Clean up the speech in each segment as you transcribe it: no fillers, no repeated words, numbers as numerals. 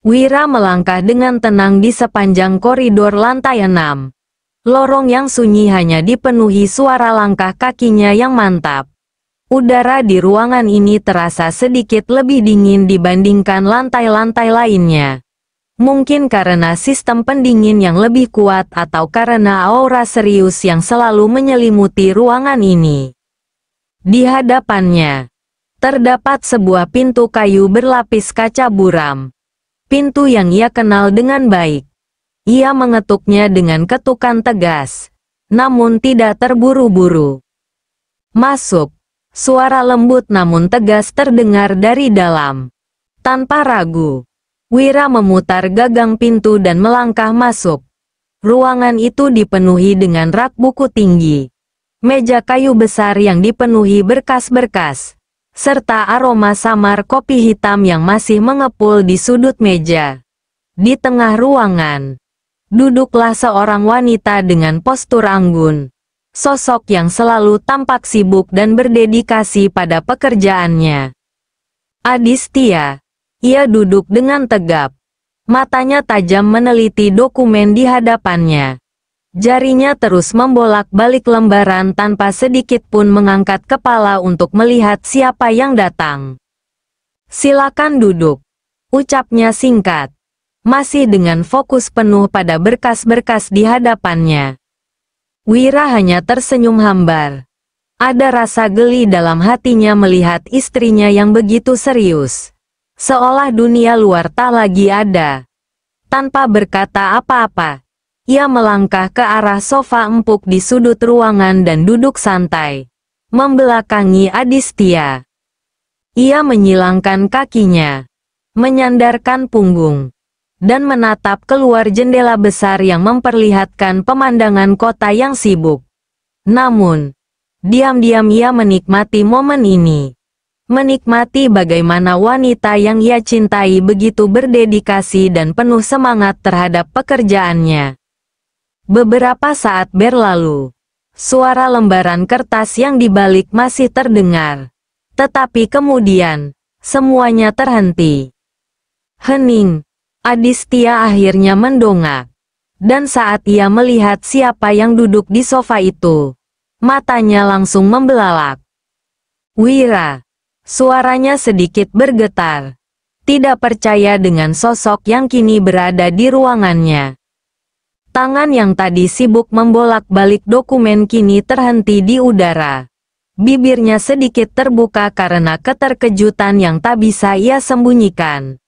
Wira melangkah dengan tenang di sepanjang koridor lantai 6. Lorong yang sunyi hanya dipenuhi suara langkah kakinya yang mantap. Udara di ruangan ini terasa sedikit lebih dingin dibandingkan lantai-lantai lainnya. Mungkin karena sistem pendingin yang lebih kuat atau karena aura serius yang selalu menyelimuti ruangan ini. Di hadapannya, terdapat sebuah pintu kayu berlapis kaca buram. Pintu yang ia kenal dengan baik. Ia mengetuknya dengan ketukan tegas, namun tidak terburu-buru. Masuk. Suara lembut namun tegas terdengar dari dalam. Tanpa ragu, Wira memutar gagang pintu dan melangkah masuk. Ruangan itu dipenuhi dengan rak buku tinggi, meja kayu besar yang dipenuhi berkas-berkas, serta aroma samar kopi hitam yang masih mengepul di sudut meja. Di tengah ruangan, duduklah seorang wanita dengan postur anggun. Sosok yang selalu tampak sibuk dan berdedikasi pada pekerjaannya. Adistia. Ia duduk dengan tegap. Matanya tajam meneliti dokumen di hadapannya. Jarinya terus membolak-balik lembaran tanpa sedikit pun mengangkat kepala untuk melihat siapa yang datang. "Silakan duduk," ucapnya singkat. Masih dengan fokus penuh pada berkas-berkas di hadapannya. Wira hanya tersenyum hambar. Ada rasa geli dalam hatinya melihat istrinya yang begitu serius. Seolah dunia luar tak lagi ada. Tanpa berkata apa-apa, ia melangkah ke arah sofa empuk di sudut ruangan dan duduk santai, membelakangi Adistia. Ia menyilangkan kakinya, menyandarkan punggung, dan menatap keluar jendela besar yang memperlihatkan pemandangan kota yang sibuk. Namun, diam-diam ia menikmati momen ini. Menikmati bagaimana wanita yang ia cintai begitu berdedikasi dan penuh semangat terhadap pekerjaannya. Beberapa saat berlalu, suara lembaran kertas yang dibalik masih terdengar. Tetapi kemudian, semuanya terhenti. Hening. Adistia akhirnya mendongak. Dan saat ia melihat siapa yang duduk di sofa itu, matanya langsung membelalak. "Wira." Suaranya sedikit bergetar. Tidak percaya dengan sosok yang kini berada di ruangannya. Tangan yang tadi sibuk membolak-balik dokumen kini terhenti di udara. Bibirnya sedikit terbuka karena keterkejutan yang tak bisa ia sembunyikan.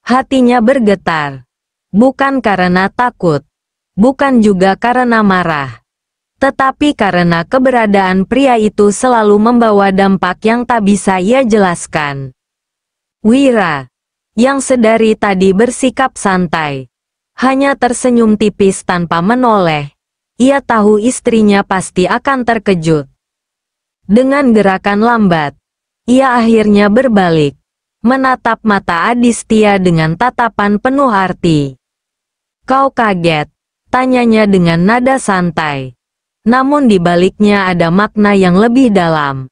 Hatinya bergetar. Bukan karena takut. Bukan juga karena marah. Tetapi karena keberadaan pria itu selalu membawa dampak yang tak bisa ia jelaskan. Wira, yang sedari tadi bersikap santai, hanya tersenyum tipis tanpa menoleh. Ia tahu istrinya pasti akan terkejut. Dengan gerakan lambat, ia akhirnya berbalik, menatap mata Adistia dengan tatapan penuh arti. "Kau kaget?" tanyanya dengan nada santai. Namun di baliknya ada makna yang lebih dalam.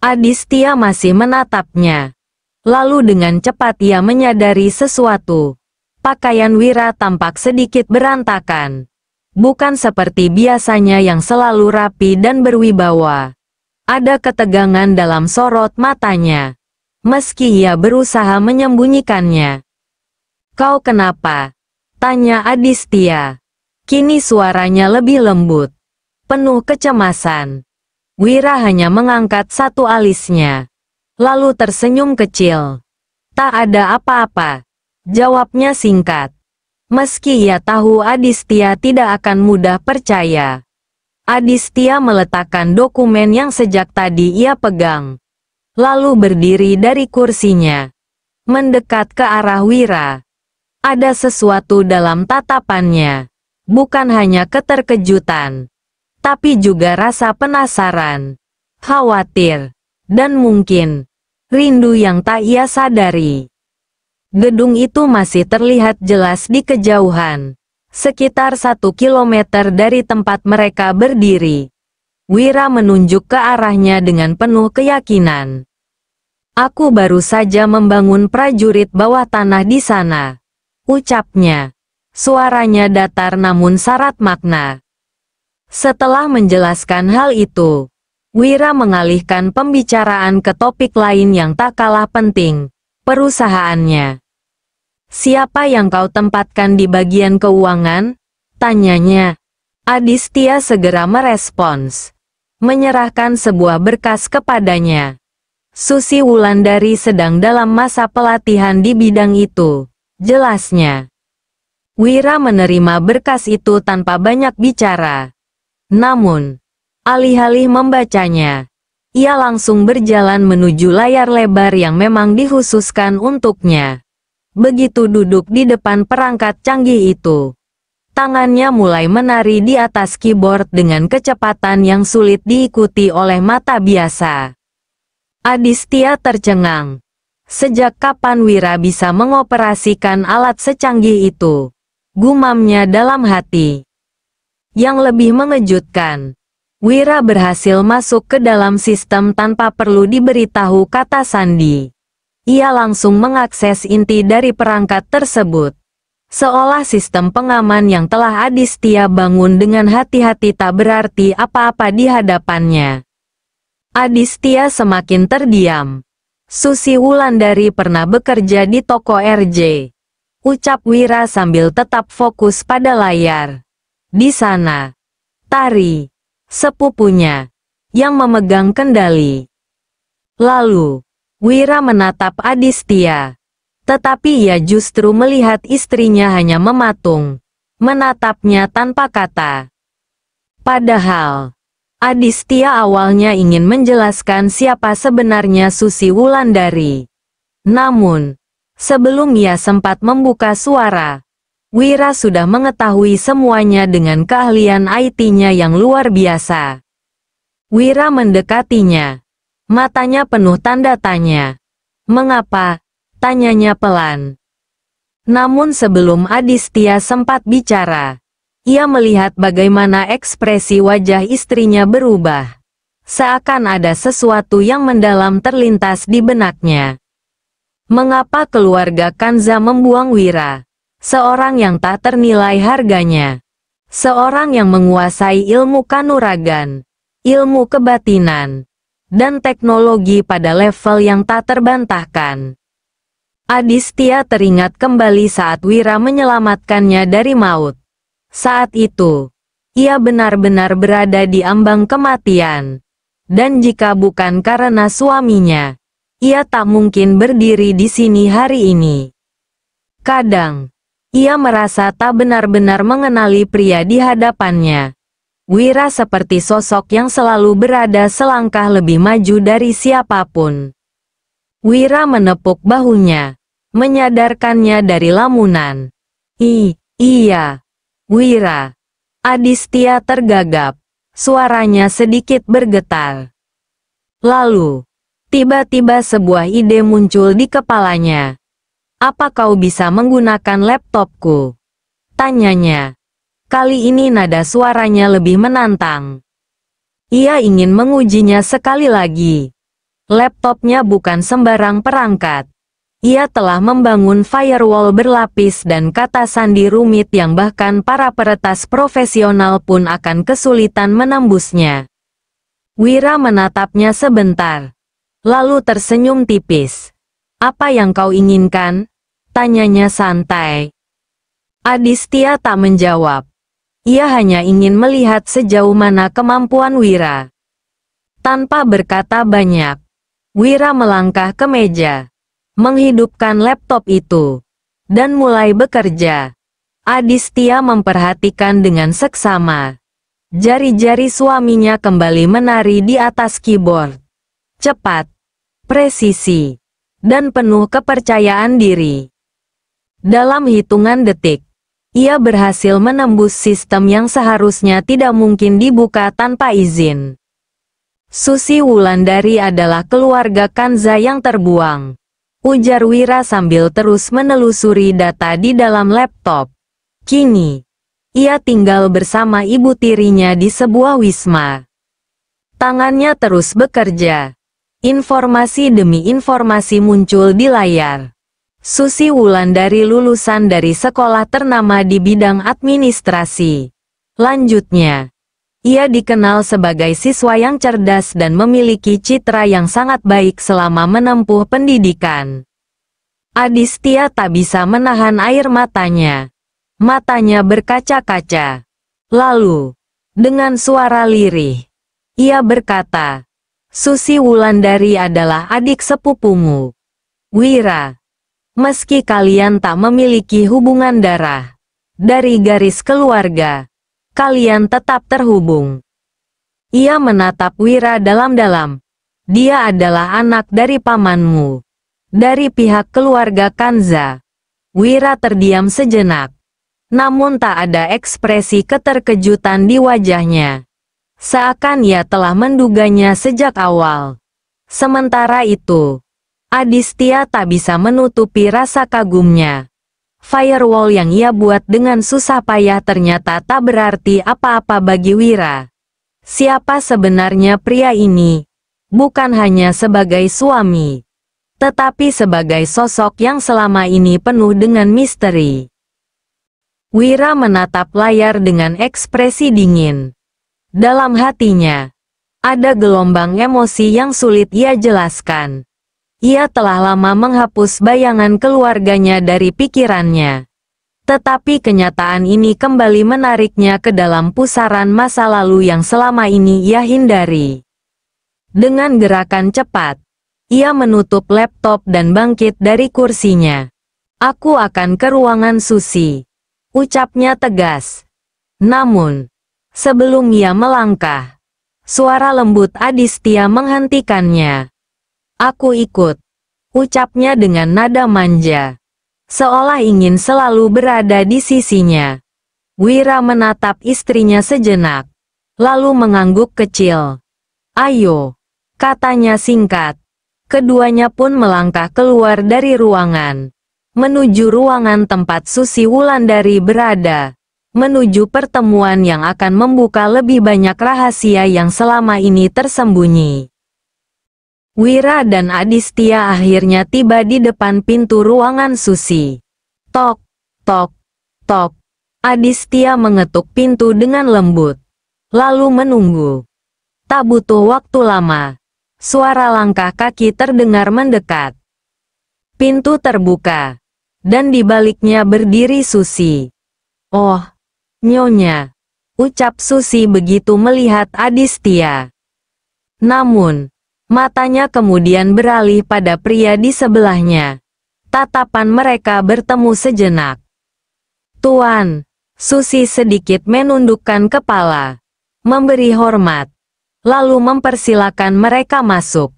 Adistia masih menatapnya. Lalu dengan cepat ia menyadari sesuatu. Pakaian Wira tampak sedikit berantakan. Bukan seperti biasanya yang selalu rapi dan berwibawa. Ada ketegangan dalam sorot matanya. Meski ia berusaha menyembunyikannya. "Kau kenapa?" tanya Adistia. Kini suaranya lebih lembut, penuh kecemasan. Wira hanya mengangkat satu alisnya, lalu tersenyum kecil. "Tak ada apa-apa," jawabnya singkat. Meski ia tahu Adistia tidak akan mudah percaya. Adistia meletakkan dokumen yang sejak tadi ia pegang, lalu berdiri dari kursinya, mendekat ke arah Wira. Ada sesuatu dalam tatapannya, bukan hanya keterkejutan, tapi juga rasa penasaran, khawatir, dan mungkin rindu yang tak ia sadari. Gedung itu masih terlihat jelas di kejauhan, sekitar 1 kilometer dari tempat mereka berdiri. Wira menunjuk ke arahnya dengan penuh keyakinan. "Aku baru saja membangun prajurit bawah tanah di sana." ucapnya. Suaranya datar namun syarat makna. Setelah menjelaskan hal itu, Wira mengalihkan pembicaraan ke topik lain yang tak kalah penting, perusahaannya. Siapa yang kau tempatkan di bagian keuangan? Tanyanya. Aditya segera merespons. Menyerahkan sebuah berkas kepadanya. Susi Wulandari sedang dalam masa pelatihan di bidang itu, jelasnya. Wira menerima berkas itu tanpa banyak bicara. Namun, alih-alih membacanya, ia langsung berjalan menuju layar lebar yang memang dikhususkan untuknya. Begitu duduk di depan perangkat canggih itu, tangannya mulai menari di atas keyboard dengan kecepatan yang sulit diikuti oleh mata biasa. Aditya tercengang. Sejak kapan Wira bisa mengoperasikan alat secanggih itu? Gumamnya dalam hati. Yang lebih mengejutkan, Wira berhasil masuk ke dalam sistem tanpa perlu diberitahu kata sandi. Ia langsung mengakses inti dari perangkat tersebut. Seolah sistem pengaman yang telah Aditya bangun dengan hati-hati tak berarti apa-apa di hadapannya. Aditya semakin terdiam. Susi Wulandari pernah bekerja di toko RJ. Ucap Wira sambil tetap fokus pada layar. Di sana, Tari, sepupunya, yang memegang kendali. Lalu, Wira menatap Aditya. Tetapi ia justru melihat istrinya hanya mematung, menatapnya tanpa kata. Padahal, Aditya awalnya ingin menjelaskan siapa sebenarnya Susi Wulandari. Namun, sebelum ia sempat membuka suara, Wira sudah mengetahui semuanya dengan keahlian IT-nya yang luar biasa. Wira mendekatinya. Matanya penuh tanda tanya. Mengapa? Tanyanya pelan. Namun sebelum Aditya sempat bicara, ia melihat bagaimana ekspresi wajah istrinya berubah. Seakan ada sesuatu yang mendalam terlintas di benaknya. Mengapa keluarga Kanza membuang Wira? Seorang yang tak ternilai harganya. Seorang yang menguasai ilmu kanuragan, ilmu kebatinan, dan teknologi pada level yang tak terbantahkan. Aditya teringat kembali saat Wira menyelamatkannya dari maut. Saat itu, ia benar-benar berada di ambang kematian. Dan jika bukan karena suaminya, ia tak mungkin berdiri di sini hari ini. Kadang, ia merasa tak benar-benar mengenali pria di hadapannya. Wira seperti sosok yang selalu berada selangkah lebih maju dari siapapun. Wira menepuk bahunya, menyadarkannya dari lamunan. Iya. Wira. Aditya tergagap. Suaranya sedikit bergetar. Lalu, tiba-tiba sebuah ide muncul di kepalanya. Apa kau bisa menggunakan laptopku? Tanyanya. Kali ini nada suaranya lebih menantang. Ia ingin mengujinya sekali lagi. Laptopnya bukan sembarang perangkat. Ia telah membangun firewall berlapis dan kata sandi rumit yang bahkan para peretas profesional pun akan kesulitan menembusnya. Wira menatapnya sebentar, lalu tersenyum tipis. Apa yang kau inginkan? Tanyanya santai. Aditya tak menjawab. Ia hanya ingin melihat sejauh mana kemampuan Wira. Tanpa berkata banyak, Wira melangkah ke meja, menghidupkan laptop itu, dan mulai bekerja. Aditya memperhatikan dengan seksama. Jari-jari suaminya kembali menari di atas keyboard. Cepat, presisi, dan penuh kepercayaan diri. Dalam hitungan detik, ia berhasil menembus sistem yang seharusnya tidak mungkin dibuka tanpa izin. Susi Wulandari adalah keluarga Kanza yang terbuang, ujar Wira sambil terus menelusuri data di dalam laptop. Kini, ia tinggal bersama ibu tirinya di sebuah wisma. Tangannya terus bekerja. Informasi demi informasi muncul di layar. Susi Wulandari lulusan dari sekolah ternama di bidang administrasi. Lanjutnya, ia dikenal sebagai siswa yang cerdas dan memiliki citra yang sangat baik selama menempuh pendidikan. Aditya tak bisa menahan air matanya. Matanya berkaca-kaca. Lalu, dengan suara lirih, ia berkata, "Susi Wulandari adalah adik sepupumu, Wira. Meski kalian tak memiliki hubungan darah dari garis keluarga, kalian tetap terhubung." Ia menatap Wira dalam-dalam. "Dia adalah anak dari pamanmu, dari pihak keluarga Kanza." Wira terdiam sejenak. Namun tak ada ekspresi keterkejutan di wajahnya. Seakan ia telah menduganya sejak awal. Sementara itu, Aditya tak bisa menutupi rasa kagumnya. Firewall yang ia buat dengan susah payah ternyata tak berarti apa-apa bagi Wira. Siapa sebenarnya pria ini? Bukan hanya sebagai suami, tetapi sebagai sosok yang selama ini penuh dengan misteri. Wira menatap layar dengan ekspresi dingin. Dalam hatinya, ada gelombang emosi yang sulit ia jelaskan. Ia telah lama menghapus bayangan keluarganya dari pikirannya. Tetapi kenyataan ini kembali menariknya ke dalam pusaran masa lalu yang selama ini ia hindari. Dengan gerakan cepat, ia menutup laptop dan bangkit dari kursinya. "Aku akan ke ruangan Susi," ucapnya tegas. Namun, sebelum ia melangkah, suara lembut Aditya menghentikannya. "Aku ikut," ucapnya dengan nada manja, seolah ingin selalu berada di sisinya. Wira menatap istrinya sejenak, lalu mengangguk kecil. "Ayo," katanya singkat. Keduanya pun melangkah keluar dari ruangan, menuju ruangan tempat Susi Wulandari berada, menuju pertemuan yang akan membuka lebih banyak rahasia yang selama ini tersembunyi. Wira dan Aditya akhirnya tiba di depan pintu ruangan Susi. Tok, tok, tok. Aditya mengetuk pintu dengan lembut, lalu menunggu. Tak butuh waktu lama, suara langkah kaki terdengar mendekat. Pintu terbuka, dan di baliknya berdiri Susi. "Oh, Nyonya," ucap Susi begitu melihat Aditya. Namun, matanya kemudian beralih pada pria di sebelahnya. Tatapan mereka bertemu sejenak. "Tuan," Susi sedikit menundukkan kepala, memberi hormat, lalu mempersilakan mereka masuk.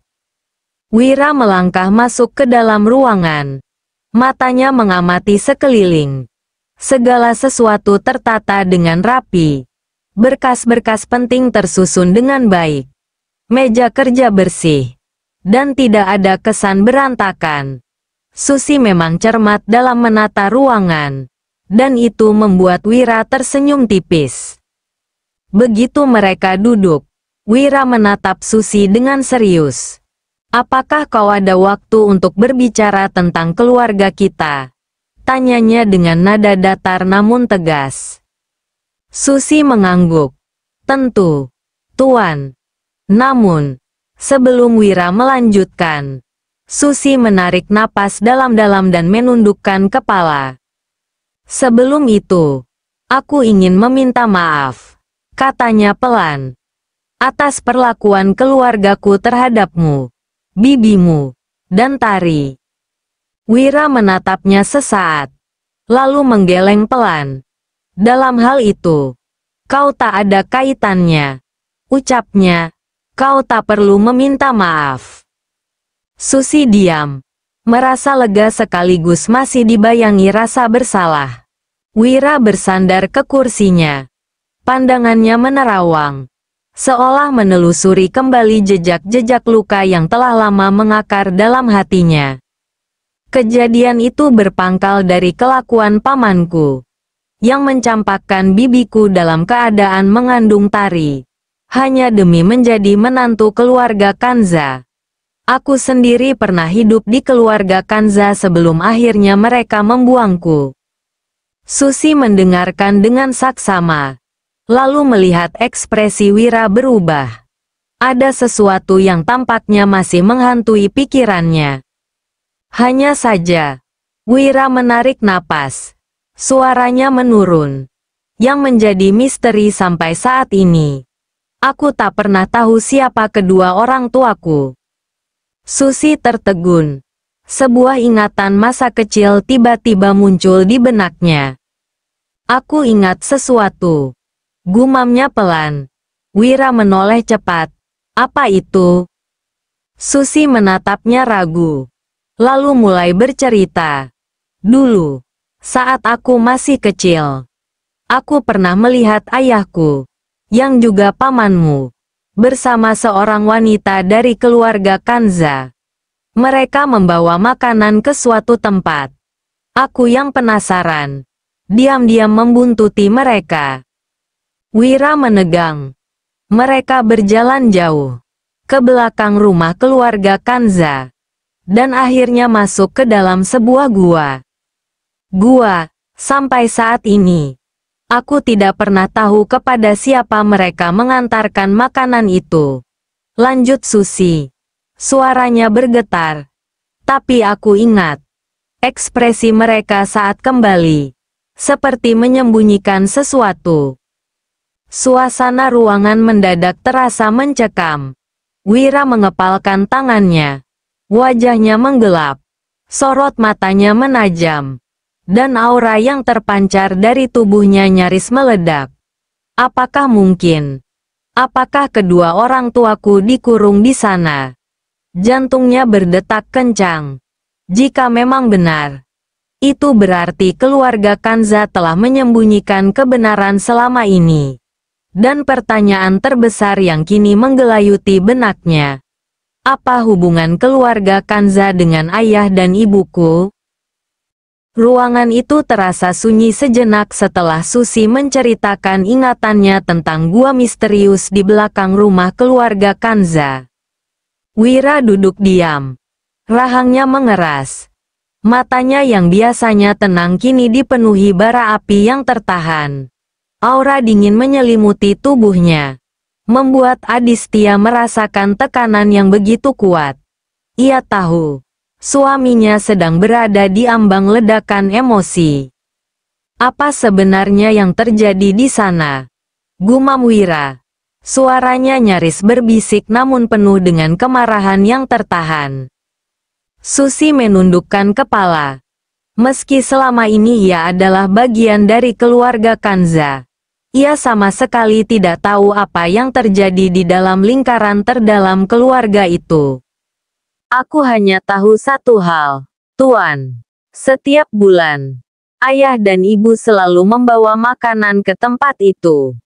Wira melangkah masuk ke dalam ruangan. Matanya mengamati sekeliling. Segala sesuatu tertata dengan rapi. Berkas-berkas penting tersusun dengan baik. Meja kerja bersih. Dan tidak ada kesan berantakan. Susi memang cermat dalam menata ruangan. Dan itu membuat Wira tersenyum tipis. Begitu mereka duduk, Wira menatap Susi dengan serius. "Apakah kau ada waktu untuk berbicara tentang keluarga kita?" tanyanya dengan nada datar namun tegas. Susi mengangguk. "Tentu, Tuan." Namun, sebelum Wira melanjutkan, Susi menarik napas dalam-dalam dan menundukkan kepala. "Sebelum itu, aku ingin meminta maaf," katanya pelan, "atas perlakuan keluargaku terhadapmu, bibimu, dan Tari." Wira menatapnya sesaat, lalu menggeleng pelan. "Dalam hal itu, kau tak ada kaitannya," ucapnya. "Kau tak perlu meminta maaf." Susi diam, merasa lega sekaligus masih dibayangi rasa bersalah. Wira bersandar ke kursinya. Pandangannya menerawang, seolah menelusuri kembali jejak-jejak luka yang telah lama mengakar dalam hatinya. "Kejadian itu berpangkal dari kelakuan pamanku, yang mencampakkan bibiku dalam keadaan mengandung Tari, hanya demi menjadi menantu keluarga Kanza." Aku sendiri pernah hidup di keluarga Kanza sebelum akhirnya mereka membuangku. Susi mendengarkan dengan saksama, lalu melihat ekspresi Wira berubah. Ada sesuatu yang tampaknya masih menghantui pikirannya. Hanya saja, Wira menarik napas. Suaranya menurun. Yang menjadi misteri sampai saat ini. Aku tak pernah tahu siapa kedua orang tuaku. Susi tertegun. Sebuah ingatan masa kecil tiba-tiba muncul di benaknya. Aku ingat sesuatu. Gumamnya pelan. Wira menoleh cepat. Apa itu? Susi menatapnya ragu. Lalu mulai bercerita. Dulu, saat aku masih kecil, aku pernah melihat ayahku, yang juga pamanmu, bersama seorang wanita dari keluarga Kanza. Mereka membawa makanan ke suatu tempat. Aku yang penasaran, diam-diam membuntuti mereka. Wira menegang. Mereka berjalan jauh ke belakang rumah keluarga Kanza, dan akhirnya masuk ke dalam sebuah gua. Sampai saat ini, aku tidak pernah tahu kepada siapa mereka mengantarkan makanan itu. Lanjut Susi. Suaranya bergetar. Tapi aku ingat. Ekspresi mereka saat kembali. Seperti menyembunyikan sesuatu. Suasana ruangan mendadak terasa mencekam. Wira mengepalkan tangannya. Wajahnya menggelap. Sorot matanya menajam. Dan aura yang terpancar dari tubuhnya nyaris meledak. Apakah mungkin? Apakah kedua orang tuaku dikurung di sana? Jantungnya berdetak kencang. Jika memang benar, itu berarti keluarga Kanza telah menyembunyikan kebenaran selama ini. Dan pertanyaan terbesar yang kini menggelayuti benaknya. Apa hubungan keluarga Kanza dengan ayah dan ibuku? Ruangan itu terasa sunyi sejenak setelah Susi menceritakan ingatannya tentang gua misterius di belakang rumah keluarga Kanza. Wira duduk diam. Rahangnya mengeras. Matanya yang biasanya tenang kini dipenuhi bara api yang tertahan. Aura dingin menyelimuti tubuhnya. Membuat Adistia merasakan tekanan yang begitu kuat. Ia tahu. Suaminya sedang berada di ambang ledakan emosi. Apa sebenarnya yang terjadi di sana? Gumam Wira. Suaranya nyaris berbisik namun penuh dengan kemarahan yang tertahan. Susi menundukkan kepala. Meski selama ini ia adalah bagian dari keluarga Kanza, ia sama sekali tidak tahu apa yang terjadi di dalam lingkaran terdalam keluarga itu. Aku hanya tahu satu hal, Tuan. Setiap bulan, ayah dan ibu selalu membawa makanan ke tempat itu.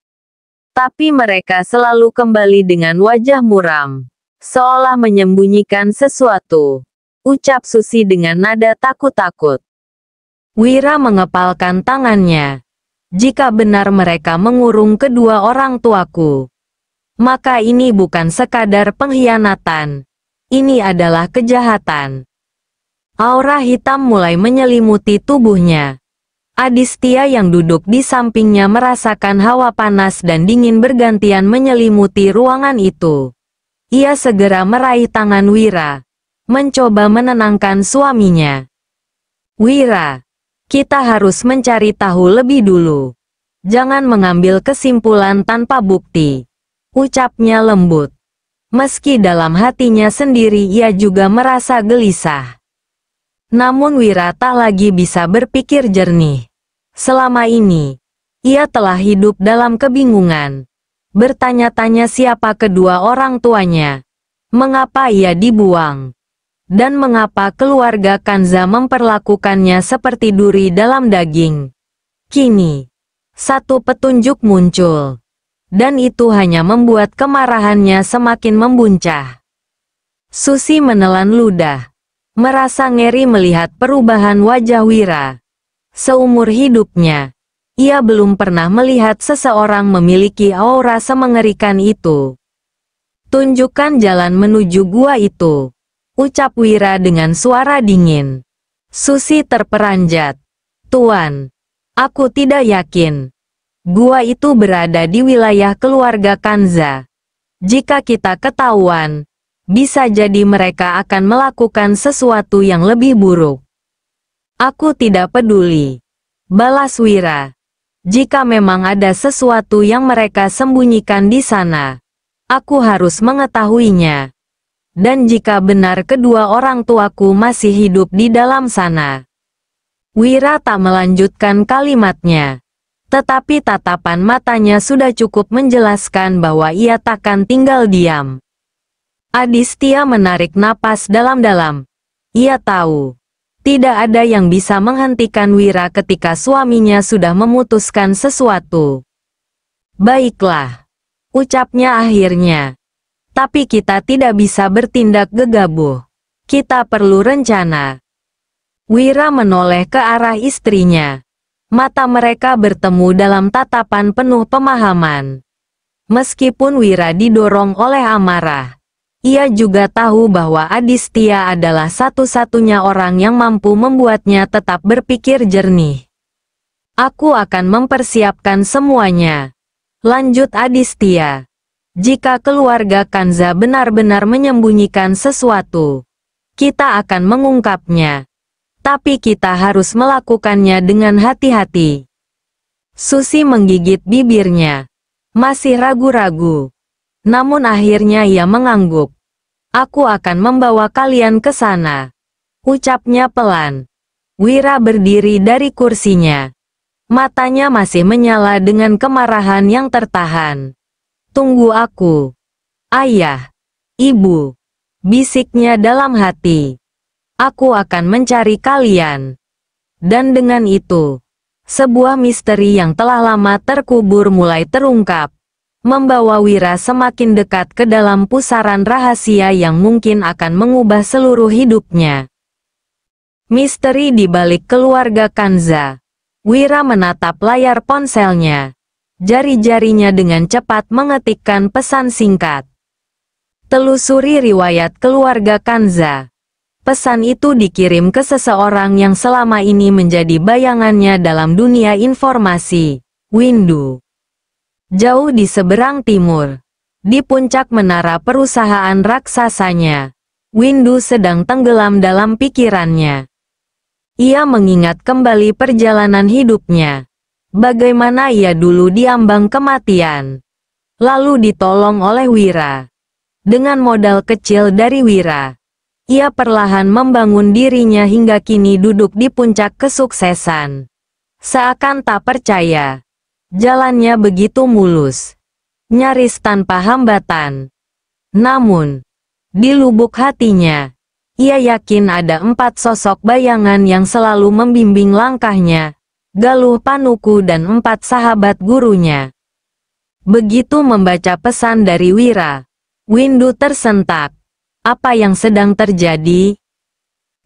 Tapi mereka selalu kembali dengan wajah muram, seolah menyembunyikan sesuatu. Ucap Susi dengan nada takut-takut. Wira mengepalkan tangannya. Jika benar mereka mengurung kedua orang tuaku, maka ini bukan sekadar pengkhianatan. Ini adalah kejahatan. Aura hitam mulai menyelimuti tubuhnya. Adistia yang duduk di sampingnya merasakan hawa panas dan dingin bergantian menyelimuti ruangan itu. Ia segera meraih tangan Wira, mencoba menenangkan suaminya. Wira, kita harus mencari tahu lebih dulu. Jangan mengambil kesimpulan tanpa bukti. Ucapnya lembut. Meski dalam hatinya sendiri ia juga merasa gelisah. Namun Wira tak lagi bisa berpikir jernih. Selama ini, ia telah hidup dalam kebingungan. Bertanya-tanya siapa kedua orang tuanya. Mengapa ia dibuang? Dan mengapa keluarga Kanza memperlakukannya seperti duri dalam daging? Kini, satu petunjuk muncul. Dan itu hanya membuat kemarahannya semakin membuncah. Susi menelan ludah. Merasa ngeri melihat perubahan wajah Wira. Seumur hidupnya, ia belum pernah melihat seseorang memiliki aura semengerikan itu. Tunjukkan jalan menuju gua itu. ucap Wira dengan suara dingin. Susi terperanjat. Tuan, aku tidak yakin. Gua itu berada di wilayah keluarga Kanza. Jika kita ketahuan, bisa jadi mereka akan melakukan sesuatu yang lebih buruk. Aku tidak peduli, balas Wira. Jika memang ada sesuatu yang mereka sembunyikan di sana, aku harus mengetahuinya. Dan jika benar kedua orang tuaku masih hidup di dalam sana. Wira tak melanjutkan kalimatnya. Tetapi tatapan matanya sudah cukup menjelaskan bahwa ia takkan tinggal diam. Aditya menarik napas dalam-dalam. Ia tahu, tidak ada yang bisa menghentikan Wira ketika suaminya sudah memutuskan sesuatu. Baiklah, ucapnya akhirnya. Tapi kita tidak bisa bertindak gegabah. Kita perlu rencana. Wira menoleh ke arah istrinya. Mata mereka bertemu dalam tatapan penuh pemahaman. Meskipun Wira didorong oleh amarah, ia juga tahu bahwa Aditya adalah satu-satunya orang yang mampu membuatnya tetap berpikir jernih. Aku akan mempersiapkan semuanya, lanjut Aditya. Jika keluarga Kanza benar-benar menyembunyikan sesuatu, kita akan mengungkapnya. Tapi kita harus melakukannya dengan hati-hati. Susi menggigit bibirnya. Masih ragu-ragu. Namun akhirnya ia mengangguk. Aku akan membawa kalian ke sana. Ucapnya pelan. Wira berdiri dari kursinya. Matanya masih menyala dengan kemarahan yang tertahan. Tunggu aku. Ayah. Ibu. Bisiknya dalam hati. Aku akan mencari kalian. Dan dengan itu, sebuah misteri yang telah lama terkubur mulai terungkap. Membawa Wira semakin dekat ke dalam pusaran rahasia yang mungkin akan mengubah seluruh hidupnya. Misteri di balik keluarga Kanza. Wira menatap layar ponselnya. Jari-jarinya dengan cepat mengetikkan pesan singkat. Telusuri riwayat keluarga Kanza. Pesan itu dikirim ke seseorang yang selama ini menjadi bayangannya dalam dunia informasi, Windu. Jauh di seberang timur, di puncak menara perusahaan raksasanya, Windu sedang tenggelam dalam pikirannya. Ia mengingat kembali perjalanan hidupnya. Bagaimana ia dulu diambang kematian, lalu ditolong oleh Wira. Dengan modal kecil dari Wira, ia perlahan membangun dirinya hingga kini duduk di puncak kesuksesan. Seakan tak percaya. Jalannya begitu mulus. Nyaris tanpa hambatan. Namun, di lubuk hatinya, ia yakin ada 4 sosok bayangan yang selalu membimbing langkahnya. Galuh Panuku dan 4 sahabat gurunya. Begitu membaca pesan dari Wira, Windu tersentak. Apa yang sedang terjadi?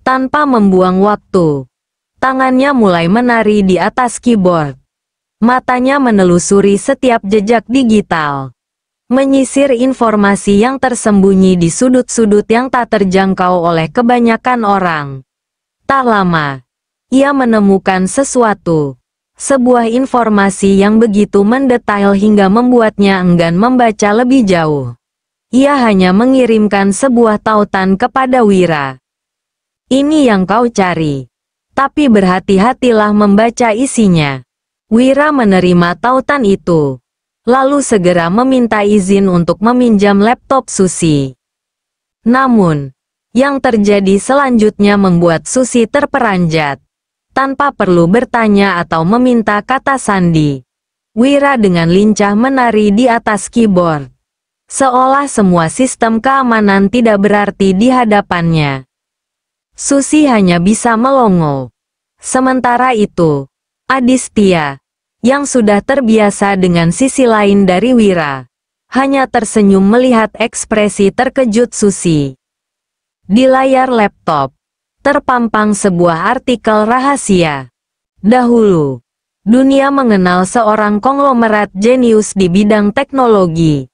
Tanpa membuang waktu, tangannya mulai menari di atas keyboard. Matanya menelusuri setiap jejak digital. Menyisir informasi yang tersembunyi di sudut-sudut yang tak terjangkau oleh kebanyakan orang. Tak lama, ia menemukan sesuatu. Sebuah informasi yang begitu mendetail hingga membuatnya enggan membaca lebih jauh. Ia hanya mengirimkan sebuah tautan kepada Wira. Ini yang kau cari. Tapi berhati-hatilah membaca isinya. Wira menerima tautan itu. Lalu segera meminta izin untuk meminjam laptop Susi. Namun, yang terjadi selanjutnya membuat Susi terperanjat. Tanpa perlu bertanya atau meminta kata sandi, Wira dengan lincah menari di atas keyboard. Seolah semua sistem keamanan tidak berarti di hadapannya. Susi hanya bisa melongo. Sementara itu, Aditya, yang sudah terbiasa dengan sisi lain dari Wira, hanya tersenyum melihat ekspresi terkejut Susi. Di layar laptop, terpampang sebuah artikel rahasia. Dahulu, dunia mengenal seorang konglomerat jenius di bidang teknologi,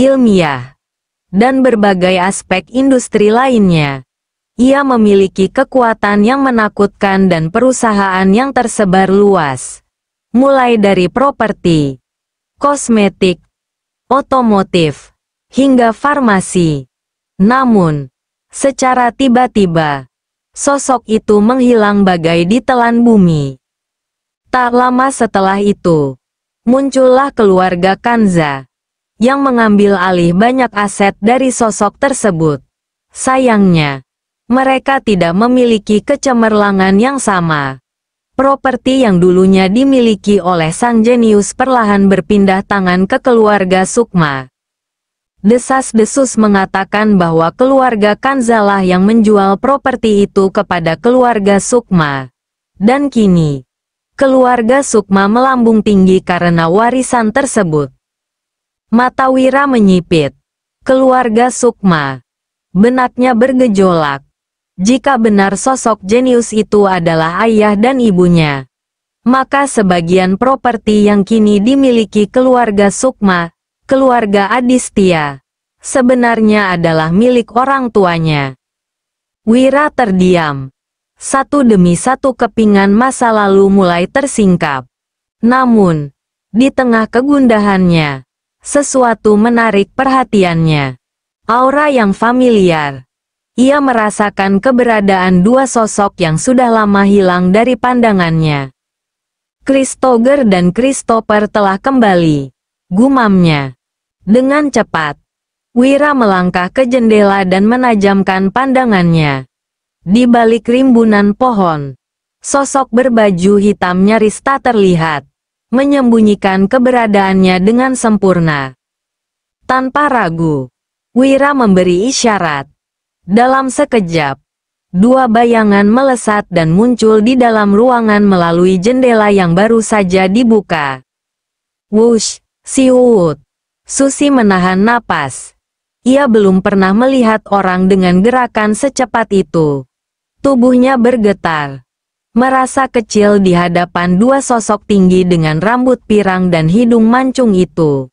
ilmiah, dan berbagai aspek industri lainnya. Ia memiliki kekuatan yang menakutkan dan perusahaan yang tersebar luas. Mulai dari properti, kosmetik, otomotif, hingga farmasi. Namun, secara tiba-tiba, sosok itu menghilang bagai ditelan bumi. Tak lama setelah itu, muncullah keluarga Kanza, yang mengambil alih banyak aset dari sosok tersebut. Sayangnya, mereka tidak memiliki kecemerlangan yang sama. Properti yang dulunya dimiliki oleh sang jenius perlahan berpindah tangan ke keluarga Sukma. Desas-desus mengatakan bahwa keluarga Kanzalah yang menjual properti itu kepada keluarga Sukma. Dan kini, keluarga Sukma melambung tinggi karena warisan tersebut. Mata Wira menyipit. Keluarga Sukma. Benaknya bergejolak. Jika benar sosok jenius itu adalah ayah dan ibunya, maka sebagian properti yang kini dimiliki keluarga Sukma, keluarga Adistia, sebenarnya adalah milik orang tuanya. Wira terdiam. Satu demi satu kepingan masa lalu mulai tersingkap. Namun, di tengah kegundahannya, sesuatu menarik perhatiannya. Aura yang familiar. Ia merasakan keberadaan dua sosok yang sudah lama hilang dari pandangannya. Christopher dan Christopher telah kembali, gumamnya. Dengan cepat, Wira melangkah ke jendela dan menajamkan pandangannya. Di balik rimbunan pohon, sosok berbaju hitam nyaris tak terlihat, menyembunyikan keberadaannya dengan sempurna. Tanpa ragu, Wira memberi isyarat. Dalam sekejap, dua bayangan melesat dan muncul di dalam ruangan melalui jendela yang baru saja dibuka. Wush, siut. Susi menahan napas. Ia belum pernah melihat orang dengan gerakan secepat itu. Tubuhnya bergetar. Merasa kecil di hadapan dua sosok tinggi dengan rambut pirang dan hidung mancung itu.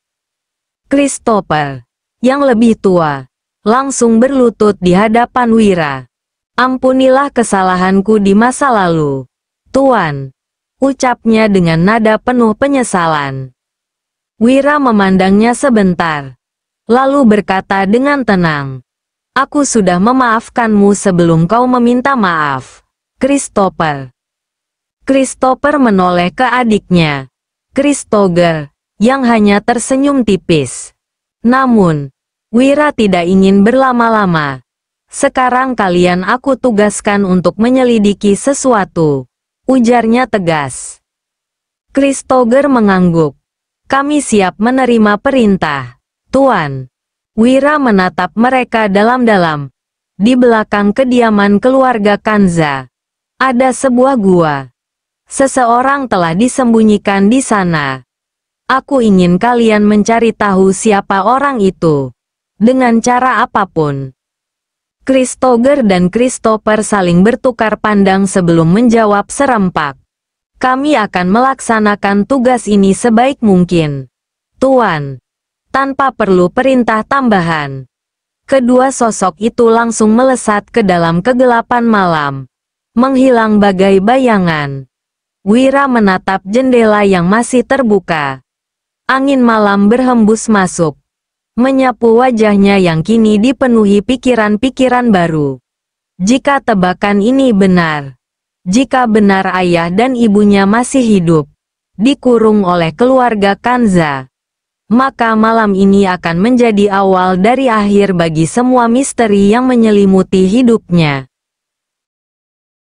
Christopher, yang lebih tua, langsung berlutut di hadapan Wira. Ampunilah kesalahanku di masa lalu, Tuan, ucapnya dengan nada penuh penyesalan. Wira memandangnya sebentar, lalu berkata dengan tenang, aku sudah memaafkanmu sebelum kau meminta maaf, Christopher. Christopher menoleh ke adiknya, Christopher, yang hanya tersenyum tipis. Namun, Wira tidak ingin berlama-lama. Sekarang kalian aku tugaskan untuk menyelidiki sesuatu, ujarnya tegas. Christopher mengangguk. Kami siap menerima perintah, Tuan. Wira menatap mereka dalam-dalam. Di belakang kediaman keluarga Kanza, ada sebuah gua. Seseorang telah disembunyikan di sana. Aku ingin kalian mencari tahu siapa orang itu. Dengan cara apapun. Christopher dan Christopher saling bertukar pandang sebelum menjawab serempak. Kami akan melaksanakan tugas ini sebaik mungkin, Tuan. Tanpa perlu perintah tambahan. Kedua sosok itu langsung melesat ke dalam kegelapan malam. Menghilang bagai bayangan. Wira menatap jendela yang masih terbuka. Angin malam berhembus masuk, menyapu wajahnya yang kini dipenuhi pikiran-pikiran baru. Jika tebakan ini benar, jika benar ayah dan ibunya masih hidup, dikurung oleh keluarga Kanza, maka malam ini akan menjadi awal dari akhir bagi semua misteri yang menyelimuti hidupnya.